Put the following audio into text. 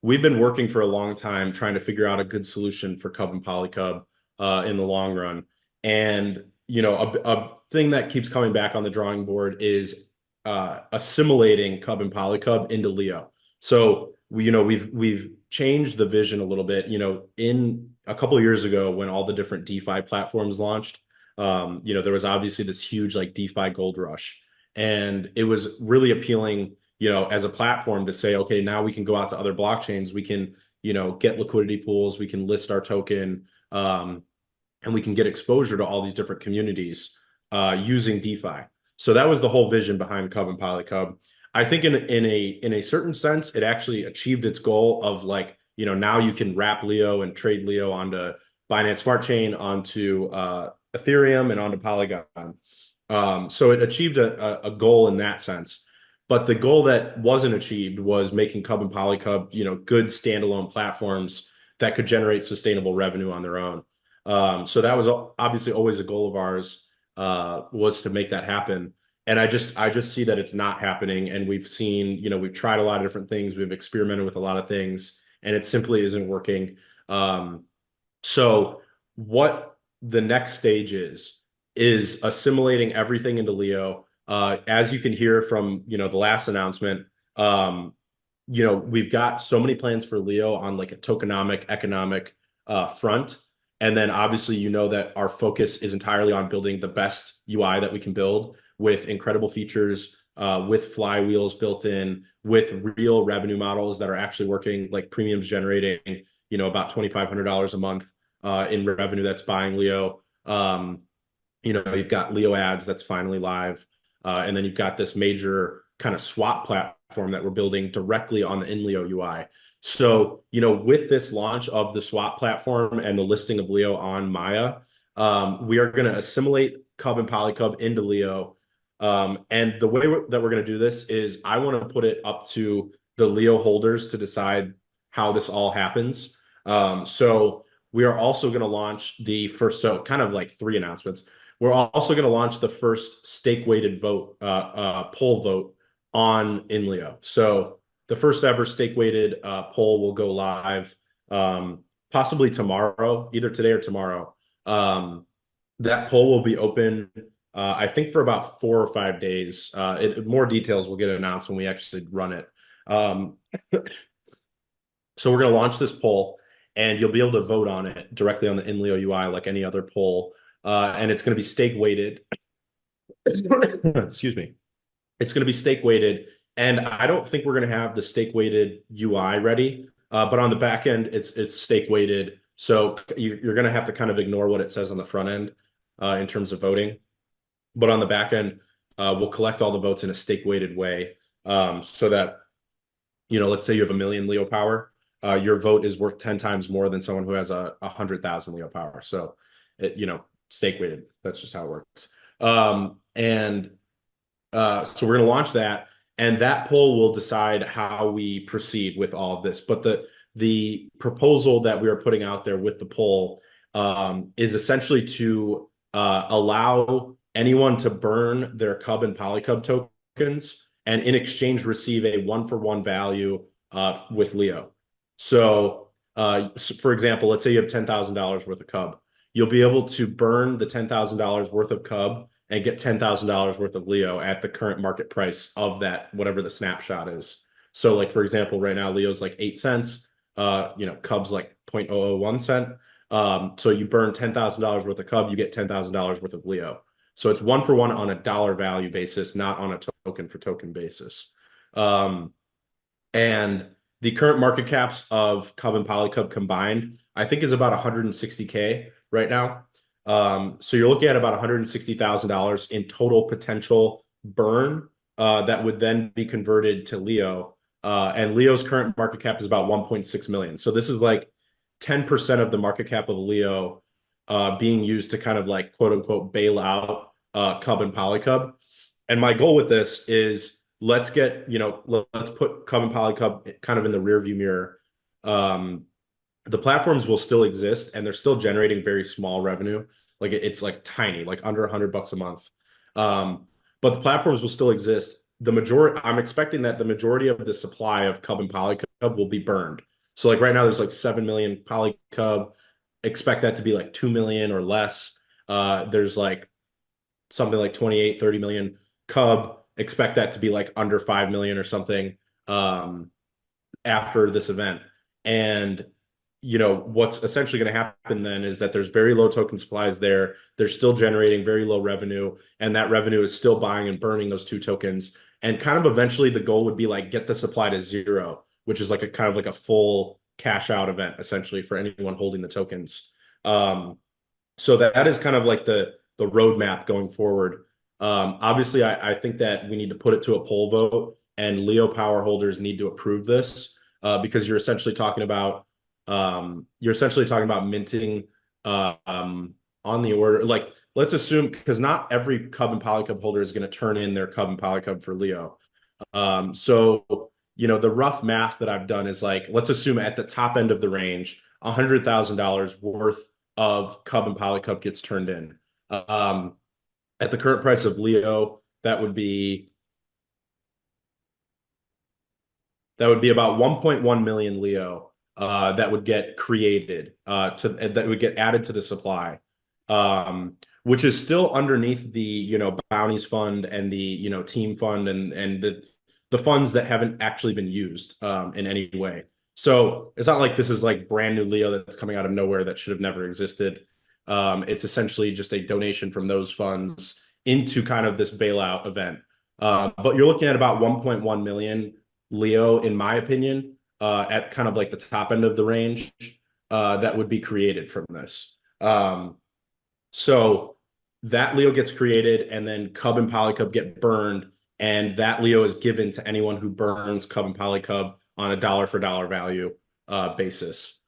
we've been working for a long time trying to figure out a good solution for CUB and PolyCUB in the long run. And a thing that keeps coming back on the drawing board is assimilating CUB and PolyCUB into Leo. So we've changed the vision a little bit. In a couple of years ago when all the different DeFi platforms launched, there was obviously this huge like DeFi gold rush, and it was really appealing, as a platform to say, okay, now we can go out to other blockchains, we can, get liquidity pools, we can list our token, and we can get exposure to all these different communities using DeFi. So that was the whole vision behind CUB and PolyCUB. I think in a certain sense, it actually achieved its goal of like, now you can wrap Leo and trade Leo onto Binance Smart Chain, onto Ethereum, and onto Polygon. So it achieved a goal in that sense. But the goal that wasn't achieved was making CUB and PolyCUB, good standalone platforms that could generate sustainable revenue on their own. So that was obviously always a goal of ours, was to make that happen. And I just see that it's not happening. And we've seen, we've tried a lot of different things. We've experimented with a lot of things, and it simply isn't working. So what the next stage is assimilating everything into Leo. As you can hear from, the last announcement, we've got so many plans for Leo on like a tokenomic economic front. And then obviously, that our focus is entirely on building the best UI that we can build with incredible features, with flywheels built in, with real revenue models that are actually working, like premiums generating, about $2,500 a month in revenue that's buying Leo. You've got Leo ads that's finally live. And then you've got this major kind of swap platform that we're building directly on the Inleo UI. So, with this launch of the swap platform and the listing of Leo on Maya, we are going to assimilate CUB and PolyCUB into Leo. And the way that we're going to do this is I want to put it up to the Leo holders to decide how this all happens. So we are also going to launch the first, so kind of like three announcements. We're also going to launch the first stake-weighted vote, poll vote on Inleo. So the first ever stake-weighted poll will go live possibly tomorrow, either today or tomorrow. That poll will be open, I think, for about 4 or 5 days. More details will get announced when we actually run it. So we're going to launch this poll, and you'll be able to vote on it directly on the Inleo UI like any other poll. And it's going to be stake weighted. Excuse me. It's going to be stake weighted. And I don't think we're going to have the stake weighted UI ready. But on the back end, it's stake weighted. So you're going to have to kind of ignore what it says on the front end in terms of voting. But on the back end, we'll collect all the votes in a stake weighted way, so that, let's say you have 1 million Leo power. Your vote is worth 10 times more than someone who has 100,000 Leo power. So, stake weighted. That's just how it works. So we're going to launch that, and that poll will decide how we proceed with all of this. But the proposal that we are putting out there with the poll is essentially to allow anyone to burn their CUB and PolyCUB tokens, and in exchange receive a 1-for-1 value with Leo. So for example, let's say you have $10,000 worth of CUB. You'll be able to burn the $10,000 worth of CUB and get $10,000 worth of Leo at the current market price of that, whatever the snapshot is. So like, for example, right now, Leo's like 8 cents, CUB's like 0.001 cent. So you burn $10,000 worth of CUB, you get $10,000 worth of Leo. So it's 1-for-1 on a dollar value basis, not on a token for token basis. And the current market caps of CUB and PolyCUB combined, I think, is about 160K right now. So you're looking at about $160,000 in total potential burn that would then be converted to Leo. And Leo's current market cap is about 1.6 million. So this is like 10% of the market cap of Leo being used to kind of like, quote unquote, bail out CUB and PolyCUB. And my goal with this is let's put CUB and PolyCUB kind of in the rearview mirror. The platforms will still exist, and they're still generating very small revenue. Like it's like tiny, like under $100 a month. But the platforms will still exist. I'm expecting that the majority of the supply of CUB and PolyCUB will be burned. So like right now there's like 7 million PolyCUB. Expect that to be like 2 million or less. There's like something like 28, 30 million CUB. Expect that to be like under 5 million or something after this event. And what's essentially going to happen then is that there's very low token supplies there. They're still generating very low revenue, and that revenue is still buying and burning those two tokens. And kind of eventually the goal would be like get the supply to zero, which is like a kind of like a full cash out event essentially for anyone holding the tokens. So that is kind of like the roadmap going forward. Obviously, I think that we need to put it to a poll vote, and Leo power holders need to approve this because you're essentially talking about minting on the order. Like, let's assume because not every CUB and PolyCUB holder is going to turn in their CUB and PolyCUB for Leo. So the rough math that I've done is like, let's assume at the top end of the range, $100,000 worth of CUB and PolyCUB gets turned in. At the current price of Leo, that would be about 1.1 million Leo that would get created that would get added to the supply, which is still underneath the bounties fund and the team fund and the funds that haven't actually been used in any way. So it's not like this is like brand new Leo that's coming out of nowhere that should have never existed. It's essentially just a donation from those funds into kind of this bailout event. But you're looking at about 1.1 million Leo, in my opinion, at kind of like the top end of the range that would be created from this. So that Leo gets created, and then CUB and PolyCUB get burned, and that Leo is given to anyone who burns CUB and PolyCUB on a dollar for dollar value basis.